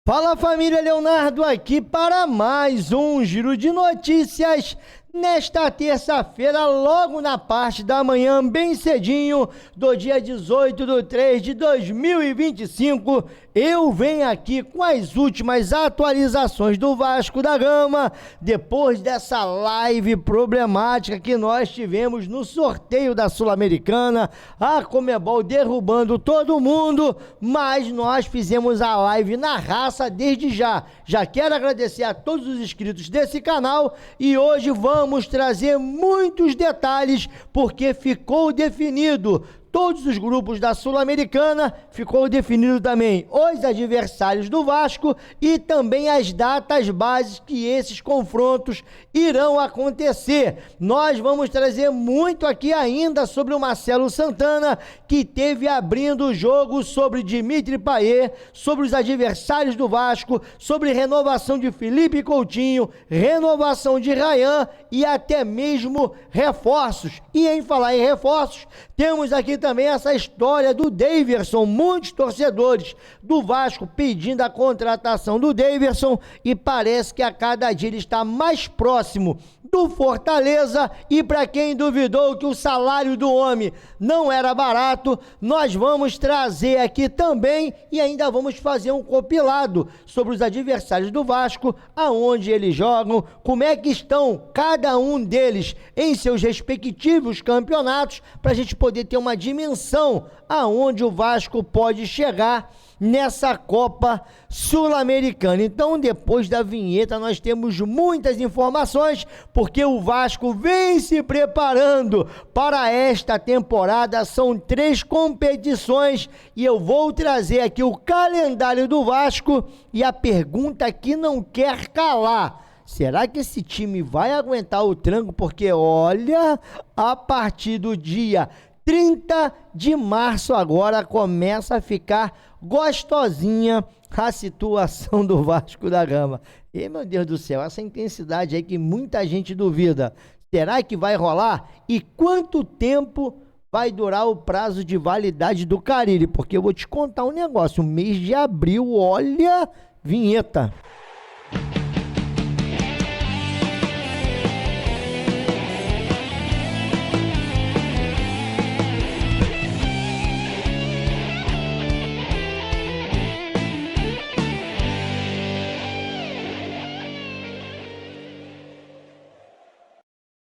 Fala família, Leonardo aqui para mais um Giro de Notícias. Nesta terça-feira, logo na parte da manhã, bem cedinho, do dia 18/3/2025, eu venho aqui com as últimas atualizações do Vasco da Gama, depois dessa live problemática que nós tivemos no sorteio da Sul-Americana, a Conmebol derrubando todo mundo, mas nós fizemos a live na raça desde já. Já quero agradecer a todos os inscritos desse canal e hoje vamos trazer muitos detalhes, porque ficou definido todos os grupos da Sul-Americana, ficou definido também os adversários do Vasco e também as datas bases que esses confrontos irão acontecer. Nós vamos trazer muito aqui ainda sobre o Marcelo Santana, que teve abrindo o jogo, sobre Dimitri Payet, sobre os adversários do Vasco, sobre renovação de Felipe Coutinho, renovação de Ryan e até mesmo reforços. E em falar em reforços, temos aqui também essa história do Daverson, muitos torcedores do Vasco pedindo a contratação do Daverson e parece que a cada dia ele está mais próximo do Fortaleza. E para quem duvidou que o salário do homem não era barato, nós vamos trazer aqui também e ainda vamos fazer um compilado sobre os adversários do Vasco, aonde eles jogam, como é que estão cada um deles em seus respectivos campeonatos, para a gente poder ter uma dimensão aonde o Vasco pode chegar nessa Copa Sul-Americana. Então, depois da vinheta, nós temos muitas informações, porque o Vasco vem se preparando para esta temporada. São 3 competições e eu vou trazer aqui o calendário do Vasco e a pergunta que não quer calar: será que esse time vai aguentar o tranco? Porque olha, a partir do dia 30 de março agora começa a ficar gostosinha a situação do Vasco da Gama. E meu Deus do céu, essa intensidade aí que muita gente duvida, será que vai rolar? E quanto tempo vai durar o prazo de validade do Carille? Porque eu vou te contar um negócio, o mês de abril, olha, vinheta.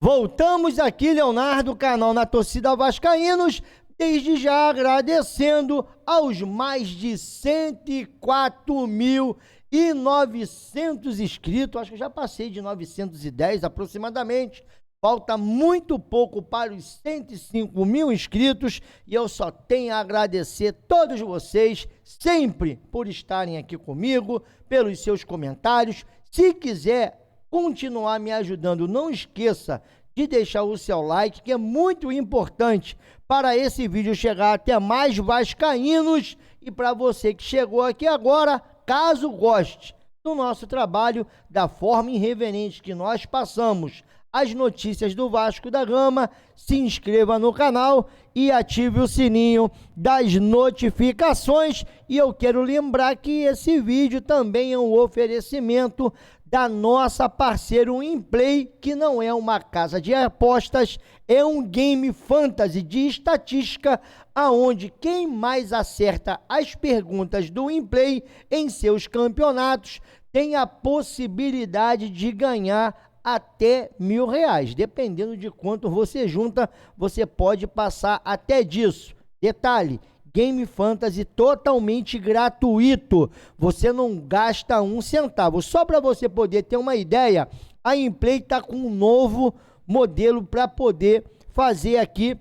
Voltamos aqui, Leonardo, canal Na Torcida Vascaínos, desde já agradecendo aos mais de 104.900 inscritos, acho que já passei de 910 aproximadamente, falta muito pouco para os 105 mil inscritos e eu só tenho a agradecer todos vocês sempre por estarem aqui comigo, pelos seus comentários. Se quiser continuar me ajudando, não esqueça de deixar o seu like, que é muito importante para esse vídeo chegar até mais vascaínos. E para você que chegou aqui agora, caso goste do nosso trabalho, da forma irreverente que nós passamos as notícias do Vasco da Gama, se inscreva no canal e ative o sininho das notificações. E eu quero lembrar que esse vídeo também é um oferecimento da nossa parceira Winplay, que não é uma casa de apostas, é um game fantasy de estatística, aonde quem mais acerta as perguntas do Winplay em seus campeonatos tem a possibilidade de ganhar até R$1.000. Dependendo de quanto você junta, você pode passar até disso. Detalhe: Game Fantasy totalmente gratuito, você não gasta um centavo. Só para você poder ter uma ideia, a Inplay está com um novo modelo para poder fazer aqui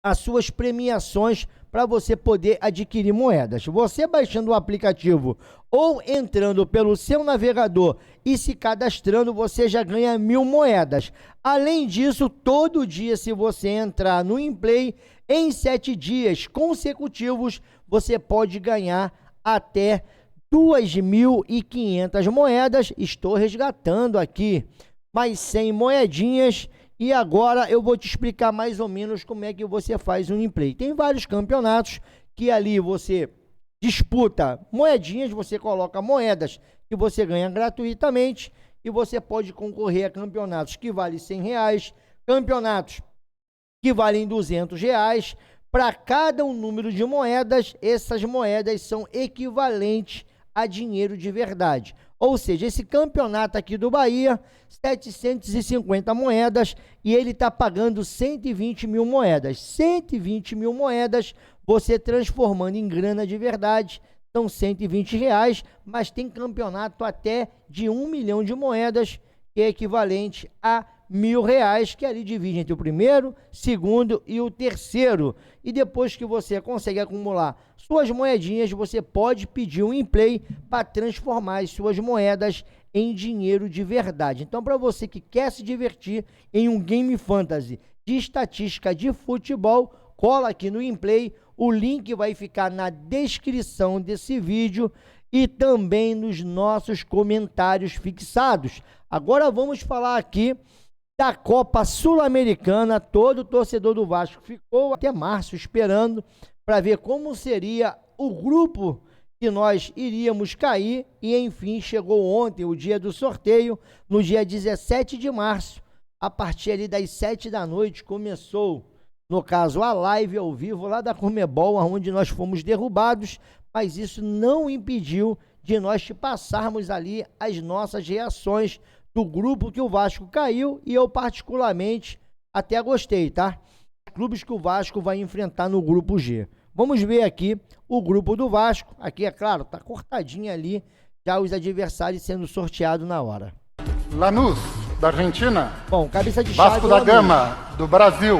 as suas premiações, para você poder adquirir moedas. Você baixando o aplicativo ou entrando pelo seu navegador e se cadastrando, você já ganha 1.000 moedas. Além disso, todo dia, se você entrar no Inplay, em 7 dias consecutivos, você pode ganhar até 2.500 moedas. Estou resgatando aqui mais 100 moedinhas. E agora eu vou te explicar mais ou menos como é que você faz um Inplay. Tem vários campeonatos que ali você disputa moedinhas, você coloca moedas que você ganha gratuitamente e você pode concorrer a campeonatos que valem R$ 100, campeonatos que valem R$ 200. Para cada um número de moedas, essas moedas são equivalentes a dinheiro de verdade. Ou seja, esse campeonato aqui do Bahia, 750 moedas, e ele está pagando 120 mil moedas. 120 mil moedas, você transformando em grana de verdade, são R$ 120, mas tem campeonato até de 1 milhão de moedas, que é equivalente a R$ 1.000, que ali divide entre o primeiro, segundo e o terceiro. E depois que você consegue acumular suas moedinhas, você pode pedir um in-play para transformar as suas moedas em dinheiro de verdade. Então, para você que quer se divertir em um game fantasy de estatística de futebol, cola aqui no in-play. O link vai ficar na descrição desse vídeo e também nos nossos comentários fixados. Agora vamos falar aqui da Copa Sul-Americana. Todo torcedor do Vasco ficou até março esperando para ver como seria o grupo que nós iríamos cair, e enfim chegou ontem o dia do sorteio. No dia 17 de março, a partir ali das 7 da noite, começou, no caso, a live ao vivo lá da Conmebol, onde nós fomos derrubados, mas isso não impediu de nós te passarmos ali as nossas reações do grupo que o Vasco caiu, e eu particularmente até gostei, tá? Clubes que o Vasco vai enfrentar no grupo G. Vamos ver aqui o grupo do Vasco. Aqui, é claro, tá cortadinho ali, já os adversários sendo sorteados na hora. Lanús, da Argentina. Bom, cabeça de chave. Vasco da Gama, do Brasil.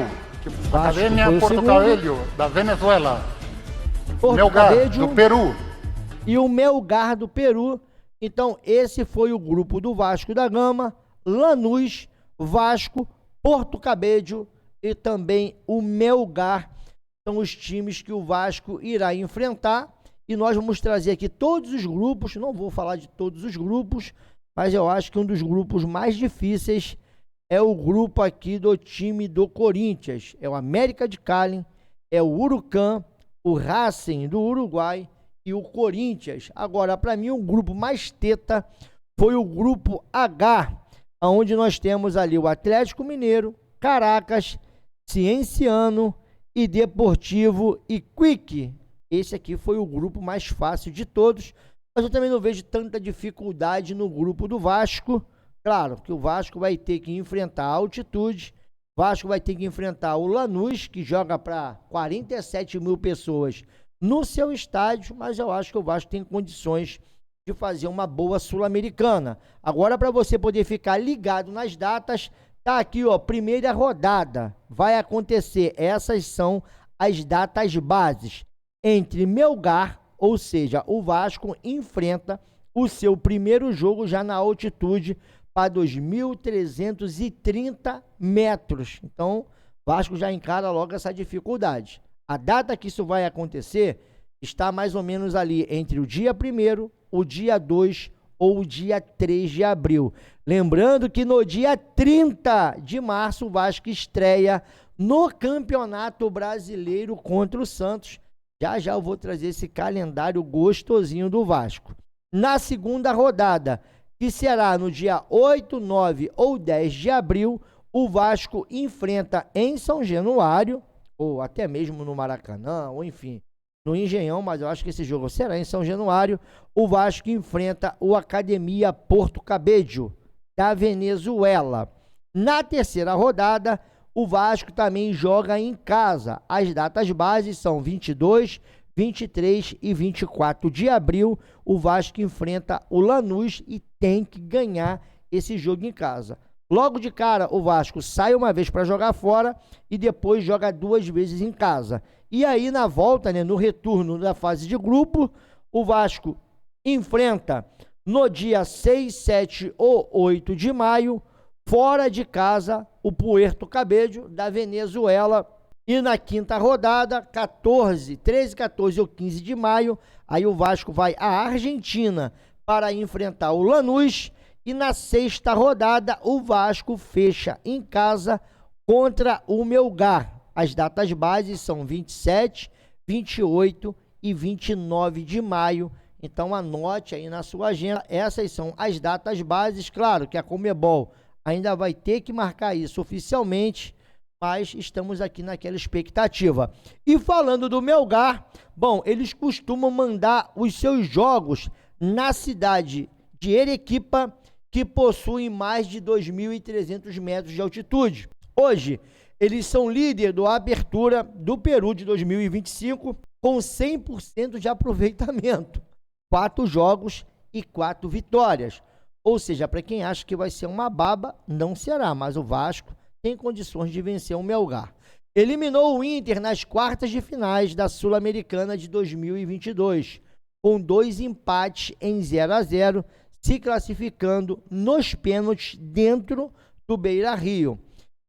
Academia Porto Cabello, da Venezuela. Melgar, do Peru. E o Melgar, do Peru. Então, esse foi o grupo do Vasco da Gama, Lanús, Vasco, Porto Cabello e também o Melgar. São os times que o Vasco irá enfrentar, e nós vamos trazer aqui todos os grupos. Não vou falar de todos os grupos, mas eu acho que um dos grupos mais difíceis é o grupo aqui do time do Corinthians. É o América de Cali, é o Huracan, o Racing do Uruguai e o Corinthians. Agora, para mim, o grupo mais teta foi o grupo H, onde nós temos ali o Atlético Mineiro, Caracas, Cienciano e Deportivo e Quick. Esse aqui foi o grupo mais fácil de todos, mas eu também não vejo tanta dificuldade no grupo do Vasco. Claro que o Vasco vai ter que enfrentar a Altitude, o Vasco vai ter que enfrentar o Lanús, que joga para 47 mil pessoas no seu estádio, mas eu acho que o Vasco tem condições de fazer uma boa Sul-Americana. Agora, para você poder ficar ligado nas datas, tá aqui, ó, primeira rodada vai acontecer. Essas são as datas bases. Entre Melgar, ou seja, o Vasco enfrenta o seu primeiro jogo já na altitude para 2.330 metros. Então, Vasco já encara logo essa dificuldade. A data que isso vai acontecer está mais ou menos ali entre o dia 1º, o dia 2 ou o dia 3 de abril. Lembrando que no dia 30 de março o Vasco estreia no Campeonato Brasileiro contra o Santos. Já já eu vou trazer esse calendário gostosinho do Vasco. Na segunda rodada, que será no dia 8, 9 ou 10 de abril, o Vasco enfrenta em São Januário, ou até mesmo no Maracanã, ou enfim, no Engenhão, mas eu acho que esse jogo será em São Januário. O Vasco enfrenta o Academia Porto Cabello, da Venezuela. Na terceira rodada, o Vasco também joga em casa. As datas bases são 22, 23 e 24 de abril. O Vasco enfrenta o Lanús e tem que ganhar esse jogo em casa. Logo de cara, o Vasco sai uma vez para jogar fora e depois joga 2 vezes em casa. E aí, na volta, né, no retorno da fase de grupo, o Vasco enfrenta no dia 6, 7 ou 8 de maio, fora de casa, o Puerto Cabello, da Venezuela. E na quinta rodada, 13, 14 ou 15 de maio, aí o Vasco vai à Argentina para enfrentar o Lanús. E na sexta rodada, o Vasco fecha em casa contra o Melgar. As datas bases são 27, 28 e 29 de maio. Então anote aí na sua agenda, essas são as datas bases. Claro que a Conmebol ainda vai ter que marcar isso oficialmente, mas estamos aqui naquela expectativa. E falando do Melgar, bom, eles costumam mandar os seus jogos na cidade de Arequipa, que possui mais de 2.300 metros de altitude. Hoje, eles são líder do Abertura do Peru de 2025, com 100% de aproveitamento. 4 jogos e 4 vitórias. Ou seja, para quem acha que vai ser uma baba, não será, mas o Vasco tem condições de vencer o Melgar. Eliminou o Inter nas quartas de finais da Sul-Americana de 2022, com 2 empates em 0-0, se classificando nos pênaltis dentro do Beira-Rio.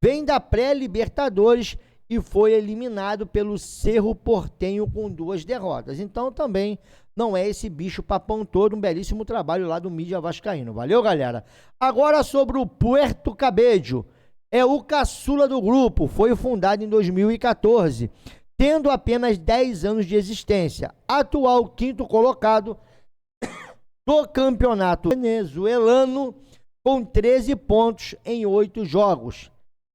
Vem da pré-Libertadores e foi eliminado pelo Cerro Porteño com 2 derrotas. Então também não é esse bicho papão todo, um belíssimo trabalho lá do mídia vascaíno. Valeu, galera? Agora sobre o Puerto Cabello. É o caçula do grupo, foi fundado em 2014, tendo apenas 10 anos de existência. Atual 5º colocado do campeonato venezuelano, com 13 pontos em 8 jogos.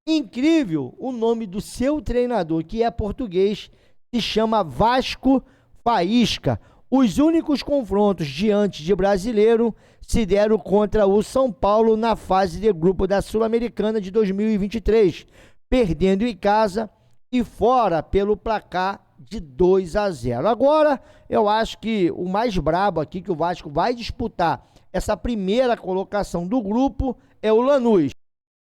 Incrível, o nome do seu treinador, que é português, se chama Vasco Faísca. Os únicos confrontos diante de brasileiro se deram contra o São Paulo na fase de grupo da Sul-Americana de 2023, perdendo em casa e fora pelo placar de 2-0. Agora, eu acho que o mais brabo aqui que o Vasco vai disputar essa primeira colocação do grupo é o Lanús.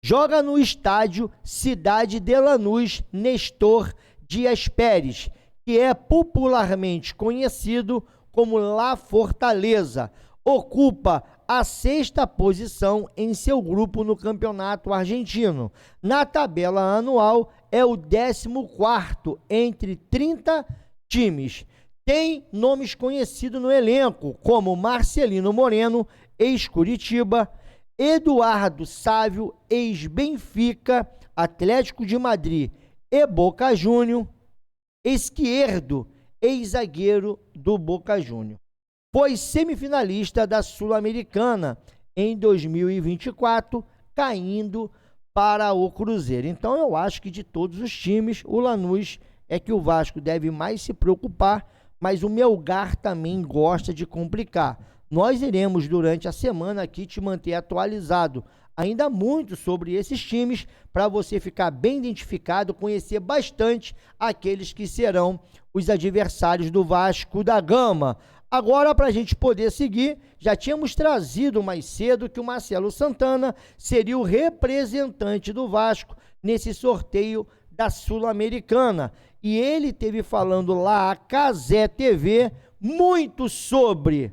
Joga no estádio Cidade de Lanús Nestor Dias Pérez, que é popularmente conhecido como La Fortaleza. Ocupa a 6ª posição em seu grupo no campeonato argentino. Na tabela anual, é o 14º entre 30 times. Tem nomes conhecidos no elenco, como Marcelino Moreno, ex-Curitiba, Eduardo Sávio, ex-Benfica, Atlético de Madrid e Boca Júnior, Esquerdo, ex-zagueiro do Boca Júnior. Foi semifinalista da Sul-Americana em 2024, caindo para o Cruzeiro. Então eu acho que de todos os times, o Lanús é que o Vasco deve mais se preocupar, mas o Melgar também gosta de complicar. Nós iremos durante a semana aqui te manter atualizado ainda muito sobre esses times, para você ficar bem identificado, conhecer bastante aqueles que serão os adversários do Vasco da Gama. Agora, para a gente poder seguir, já tínhamos trazido mais cedo que o Marcelo Santana seria o representante do Vasco nesse sorteio da Sul-Americana. E ele teve falando lá a Cazé TV muito sobre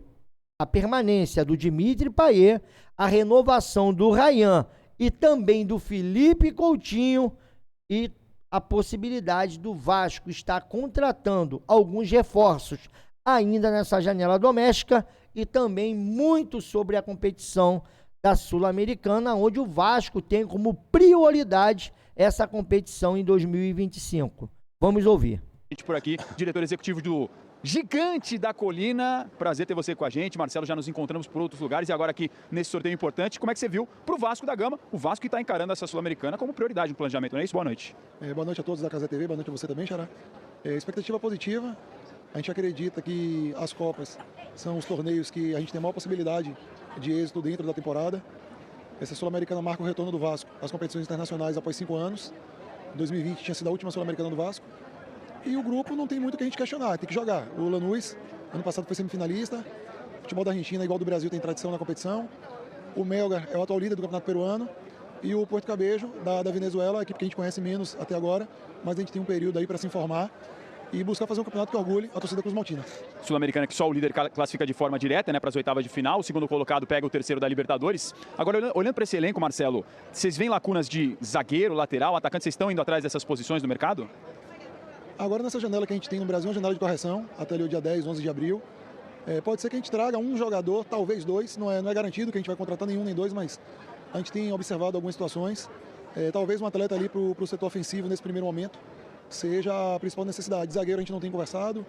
a permanência do Dimitri Payet, a renovação do Ryan e também do Felipe Coutinho e a possibilidade do Vasco estar contratando alguns reforços ainda nessa janela doméstica e também muito sobre a competição da Sul-Americana, onde o Vasco tem como prioridade essa competição em 2025. Vamos ouvir. Por aqui, diretor executivo do Gigante da Colina, prazer ter você com a gente. Marcelo, já nos encontramos por outros lugares e agora aqui nesse sorteio importante. Como é que você viu para o Vasco da Gama? O Vasco que está encarando essa Sul-Americana como prioridade no planejamento, não é isso? Boa noite. Boa noite a todos da Cazé TV, boa noite a você também, Xará. Expectativa positiva. A gente acredita que as Copas são os torneios que a gente tem a maior possibilidade de êxito dentro da temporada. Essa Sul-Americana marca o retorno do Vasco às competições internacionais após 5 anos. 2020 tinha sido a última Sul-Americana do Vasco. E o grupo não tem muito o que a gente questionar, tem que jogar. O Lanús, ano passado foi semifinalista. O futebol da Argentina, igual do Brasil, tem tradição na competição. O Melgar é o atual líder do campeonato peruano. E o Puerto Cabello, da Venezuela, a equipe que a gente conhece menos até agora, mas a gente tem um período aí para se informar e buscar fazer um campeonato que orgulhe a torcida Cruz Maltina. Sul-Americana que só o líder classifica de forma direta, né, para as oitavas de final. O segundo colocado pega o terceiro da Libertadores. Agora, olhando para esse elenco, Marcelo, vocês veem lacunas de zagueiro, lateral, atacante? Vocês estão indo atrás dessas posições no mercado? Agora, nessa janela que a gente tem no Brasil, uma janela de correção, até ali o dia 10, 11 de abril. Pode ser que a gente traga um jogador, talvez 2, não é garantido que a gente vai contratar nenhum nem 2, mas a gente tem observado algumas situações. Talvez um atleta ali para o setor ofensivo nesse primeiro momento seja a principal necessidade. Zagueiro a gente não tem conversado,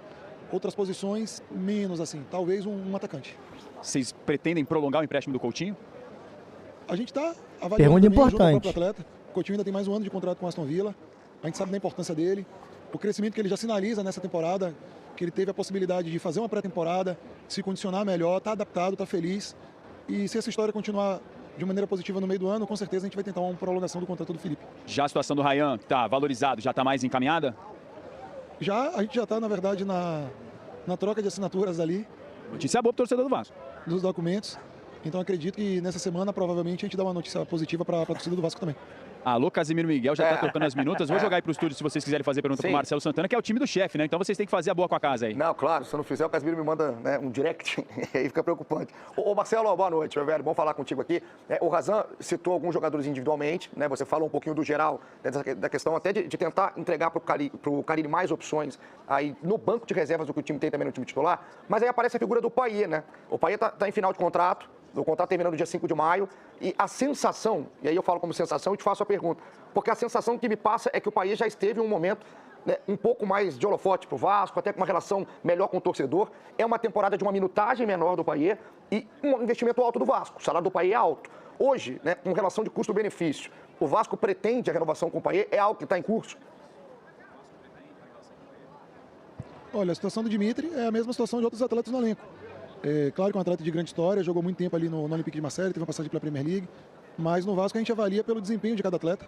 outras posições menos assim, talvez um atacante. Vocês pretendem prolongar o empréstimo do Coutinho? A gente está avaliando Pergunta também, junto ao importante. próprio atleta. O Coutinho ainda tem mais um ano de contrato com o Aston Villa. A gente sabe da importância dele, o crescimento que ele já sinaliza nessa temporada, que ele teve a possibilidade de fazer uma pré-temporada, se condicionar melhor, tá adaptado, tá feliz. E se essa história continuar de maneira positiva no meio do ano, com certeza a gente vai tentar uma prolongação do contrato do Felipe. Já a situação do Ryan, que está valorizado, já está mais encaminhada? A gente já está, na verdade, na troca de assinaturas ali, Notícia boa para o torcedor do Vasco. dos documentos. Então acredito que nessa semana, provavelmente, a gente dá uma notícia positiva para a torcida do Vasco também. Alô, Casimiro Miguel, já está trocando as minutas. Vou jogar aí para o estúdio se vocês quiserem fazer pergunta para o Marcelo Santana, que é o time do chefe, né? Então vocês têm que fazer a boa com a casa aí. Não, claro, se eu não fizer, o Casimiro me manda, né, um direct, e aí fica preocupante. Ô Marcelo, boa noite, meu velho, bom falar contigo aqui. O Razan citou alguns jogadores individualmente, né? Você falou um pouquinho do geral, né, da questão até de tentar entregar para o Carille mais opções aí no banco de reservas do que o time tem também no time titular, mas aí aparece a figura do Payet, né? O Payet tá em final de contrato, o contrato termina no dia 5 de maio, e a sensação, e aí eu falo como sensação e te faço a pergunta, porque a sensação que me passa é que o Payet já esteve em um momento, né, um pouco mais de holofote para o Vasco, até com uma relação melhor com o torcedor. É uma temporada de uma minutagem menor do Payet e um investimento alto do Vasco. O salário do Payet é alto. Hoje, né, com relação de custo-benefício, o Vasco pretende a renovação com o Payet? É algo que está em curso? Olha, a situação do Dimitri é a mesma situação de outros atletas no elenco. É claro que é um atleta de grande história, jogou muito tempo ali no Olympique de Marseille, teve uma passagem pela Premier League, mas no Vasco a gente avalia pelo desempenho de cada atleta.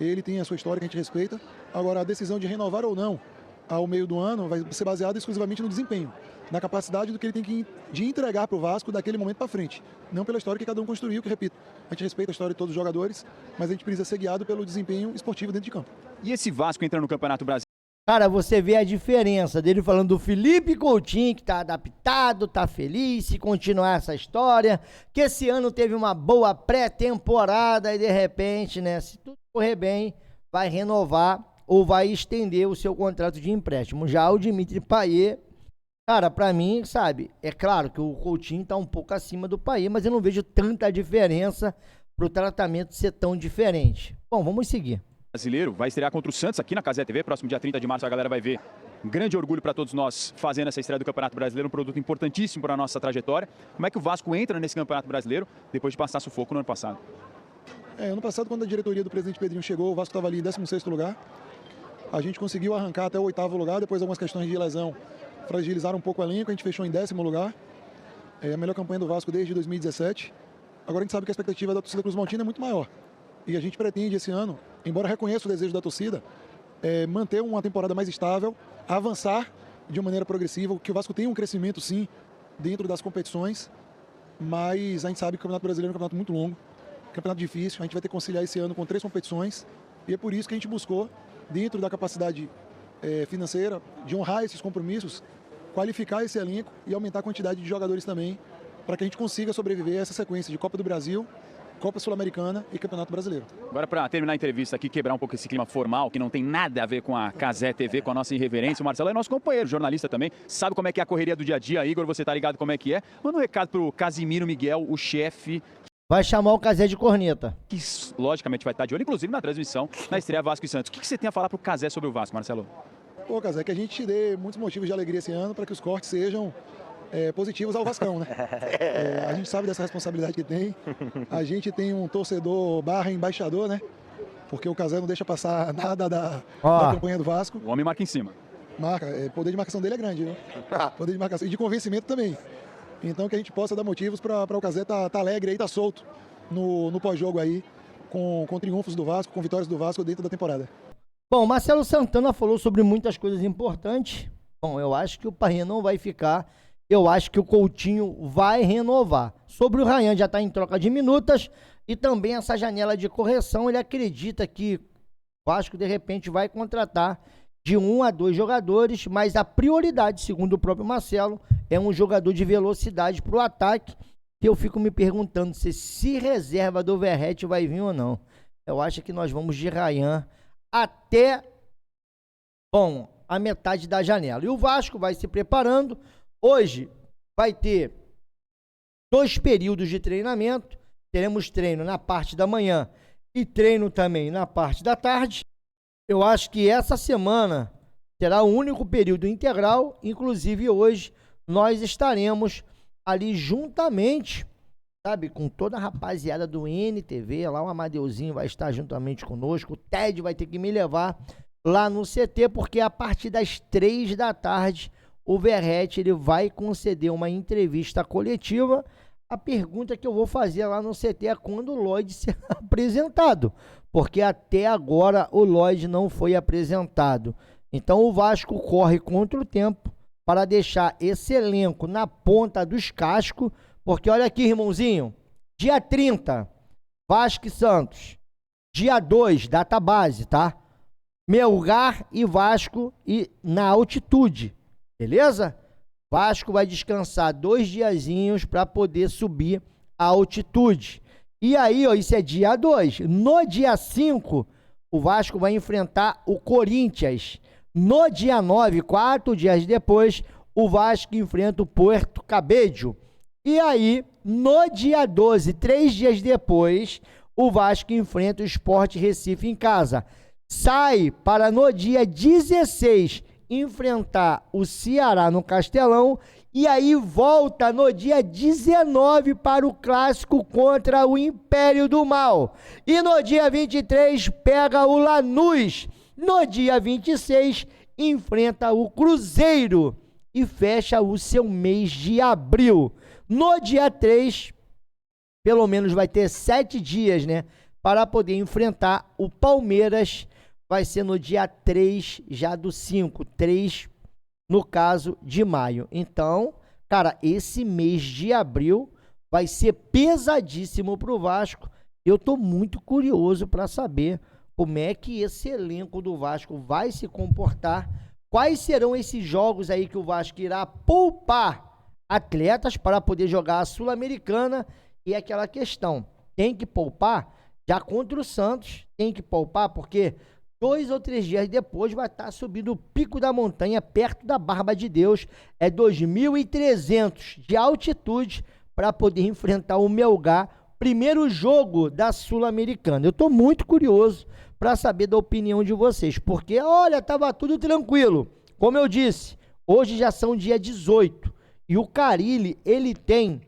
Ele tem a sua história que a gente respeita. Agora, a decisão de renovar ou não ao meio do ano vai ser baseada exclusivamente no desempenho, na capacidade do que ele tem de entregar para o Vasco daquele momento para frente, não pela história que cada um construiu, que repito, a gente respeita a história de todos os jogadores, mas a gente precisa ser guiado pelo desempenho esportivo dentro de campo. E esse Vasco entrando no Campeonato Brasileiro? Cara, você vê a diferença dele falando do Felipe Coutinho, que tá adaptado, tá feliz, se continuar essa história, que esse ano teve uma boa pré-temporada e de repente, né, se tudo correr bem, vai renovar ou vai estender o seu contrato de empréstimo. Já o Dimitri Payet, cara, pra mim, sabe, é claro que o Coutinho tá um pouco acima do Payet, mas eu não vejo tanta diferença pro tratamento ser tão diferente. Bom, vamos seguir. Brasileiro vai estrear contra o Santos aqui na Cazé TV, próximo dia 30 de março a galera vai ver. Um grande orgulho para todos nós fazendo essa estreia do Campeonato Brasileiro, um produto importantíssimo para a nossa trajetória. Como é que o Vasco entra nesse Campeonato Brasileiro depois de passar sufoco no ano passado? Ano passado, quando a diretoria do presidente Pedrinho chegou, o Vasco estava ali em 16º lugar. A gente conseguiu arrancar até o 8º lugar, depois algumas questões de lesão fragilizaram um pouco o elenco, a gente fechou em 10º lugar. É a melhor campanha do Vasco desde 2017. Agora a gente sabe que a expectativa da torcida cruzmaltina é muito maior. E a gente pretende esse ano, embora reconheça o desejo da torcida, manter uma temporada mais estável, avançar de uma maneira progressiva, que o Vasco tem um crescimento sim dentro das competições, mas a gente sabe que o Campeonato Brasileiro é um campeonato muito longo, campeonato difícil, a gente vai ter que conciliar esse ano com 3 competições, e é por isso que a gente buscou, dentro da capacidade financeira, de honrar esses compromissos, qualificar esse elenco e aumentar a quantidade de jogadores também, para que a gente consiga sobreviver a essa sequência de Copa do Brasil, Copa Sul-Americana e Campeonato Brasileiro. Agora, para terminar a entrevista aqui, quebrar um pouco esse clima formal, que não tem nada a ver com a Cazé TV, com a nossa irreverência, o Marcelo é nosso companheiro, jornalista também, sabe como é que é a correria do dia a dia, Igor, você tá ligado como é que é. Manda um recado pro Casimiro Miguel, o chefe. Vai chamar o Cazé de corneta. Que logicamente vai estar de olho, inclusive na transmissão, na estreia Vasco e Santos. O que você tem a falar pro Cazé sobre o Vasco, Marcelo? Pô, Cazé, que a gente te dê muitos motivos de alegria esse ano para que os cortes sejam positivos ao Vascão, né? A gente sabe dessa responsabilidade que tem. A gente tem um torcedor / embaixador, né? Porque o Cazé não deixa passar nada da campanha do Vasco. O homem marca em cima. Marca. O poder de marcação dele é grande, viu? Poder de marcação e de convencimento também. Então que a gente possa dar motivos para o Cazé tá alegre aí, tá solto no pós-jogo aí, com triunfos do Vasco, com vitórias do Vasco dentro da temporada. Bom, Marcelo Santana falou sobre muitas coisas importantes. Bom, eu acho que o Payet não vai ficar. Eu acho que o Coutinho vai renovar. Sobre o Ryan, já está em troca de minutas e também essa janela de correção. Ele acredita que o Vasco, de repente, vai contratar de 1 a 2 jogadores, mas a prioridade, segundo o próprio Marcelo, é um jogador de velocidade para o ataque, que eu fico me perguntando se reserva do Verratti vai vir ou não. Eu acho que nós vamos de Ryan até, a metade da janela. E o Vasco vai se preparando. Hoje vai ter 2 períodos de treinamento. Teremos treino na parte da manhã e treino também na parte da tarde. Eu acho que essa semana Será o único período integral, inclusive hoje nós estaremos ali juntamente, sabe, com toda a rapaziada do NTV, lá o Amadeuzinho vai estar juntamente conosco, o Ted vai ter que me levar lá no CT, porque a partir das 3 da tarde o Verratti ele vai conceder uma entrevista coletiva. A pergunta que eu vou fazer lá no CT é quando o Lloyd será apresentado, porque até agora o Lloyd não foi apresentado. Então o Vasco corre contra o tempo para deixar esse elenco na ponta dos cascos, porque olha aqui, irmãozinho, dia 30, Vasco e Santos, dia 2, data base, tá? Melgar e Vasco e na altitude, beleza? Vasco vai descansar 2 diazinhos para poder subir a altitude. E aí, ó, isso é dia 2. No dia 5, o Vasco vai enfrentar o Corinthians. No dia 9, 4 dias depois, o Vasco enfrenta o Puerto Cabello. E aí, no dia 12, 3 dias depois, o Vasco enfrenta o Sport Recife em casa. Sai para no dia 16 enfrentar o Ceará no Castelão e aí volta no dia 19 para o clássico contra o Império do Mal. E no dia 23 pega o Lanús. No dia 26 enfrenta o Cruzeiro e fecha o seu mês de abril. No dia 3, pelo menos vai ter 7 dias, né, para poder enfrentar o Palmeiras. Vai ser no dia 3 já do 5, 3 no caso de maio. Então, cara, esse mês de abril vai ser pesadíssimo pro Vasco. Eu tô muito curioso para saber como é que esse elenco do Vasco vai se comportar. Quais serão esses jogos aí que o Vasco irá poupar atletas para poder jogar a Sul-Americana? E aquela questão, tem que poupar? Já contra o Santos, tem que poupar porque 2 ou 3 dias depois vai estar subindo o pico da montanha, perto da Barba de Deus. É 2.300 de altitude para poder enfrentar o Melgar, primeiro jogo da Sul-Americana. Eu estou muito curioso para saber da opinião de vocês, porque, olha, estava tudo tranquilo. Como eu disse, hoje já são dia 18 e o Carille, ele tem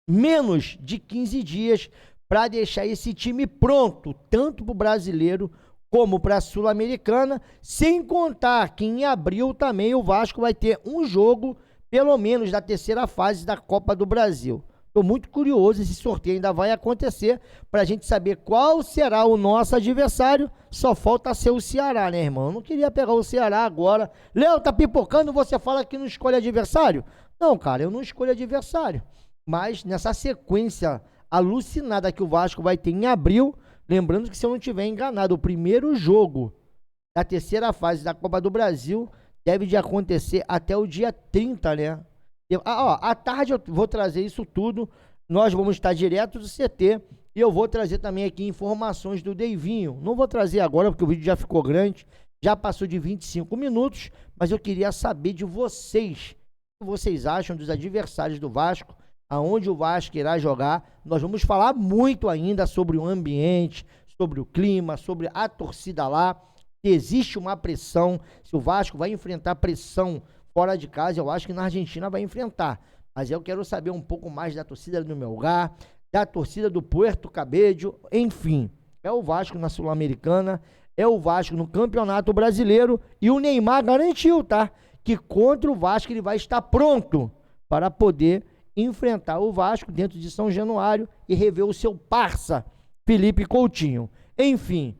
menos de 15 dias para deixar esse time pronto, tanto para o brasileiro como para a Sul-Americana, sem contar que em abril também o Vasco vai ter um jogo, pelo menos da terceira fase da Copa do Brasil. Estou muito curioso, esse sorteio ainda vai acontecer para a gente saber qual será o nosso adversário. Só falta ser o Ceará, né, irmão? Eu não queria pegar o Ceará agora. Léo, tá pipocando, você fala que não escolhe adversário? Não, cara, eu não escolho adversário. Mas nessa sequência alucinada que o Vasco vai ter em abril, lembrando que, se eu não estiver enganado, o primeiro jogo da terceira fase da Copa do Brasil deve de acontecer até o dia 30, né? À tarde eu vou trazer isso tudo. Nós vamos estar direto do CT e eu vou trazer também aqui informações do Deivinho. Não vou trazer agora porque o vídeo já ficou grande, já passou de 25 minutos, mas eu queria saber de vocês. O que vocês acham dos adversários do Vasco? Aonde o Vasco irá jogar? Nós vamos falar muito ainda sobre o ambiente, sobre o clima, sobre a torcida lá. Existe uma pressão. Se o Vasco vai enfrentar pressão fora de casa, eu acho que na Argentina vai enfrentar. Mas eu quero saber um pouco mais da torcida do Melgar, da torcida do Puerto Cabello, enfim. É o Vasco na Sul-Americana, é o Vasco no Campeonato Brasileiro e o Neymar garantiu, tá? Que contra o Vasco ele vai estar pronto para poder enfrentar o Vasco dentro de São Januário e rever o seu parça, Felipe Coutinho. Enfim,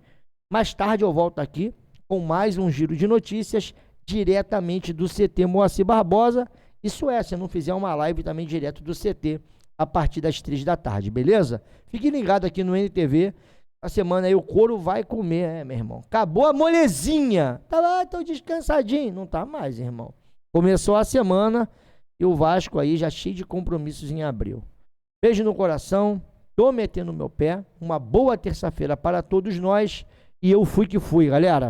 mais tarde eu volto aqui com mais um giro de notícias diretamente do CT Moacir Barbosa. Isso é, se eu não fizer uma live também direto do CT a partir das 3 da tarde, beleza? Fique ligado aqui no NTV. A semana aí o couro vai comer, meu irmão. Acabou a molezinha. Tá lá, tô descansadinho. Não tá mais, irmão. Começou a semana e o Vasco aí já cheio de compromissos em abril. Beijo no coração, tô metendo meu pé. Uma boa terça-feira para todos nós. E eu fui que fui, galera.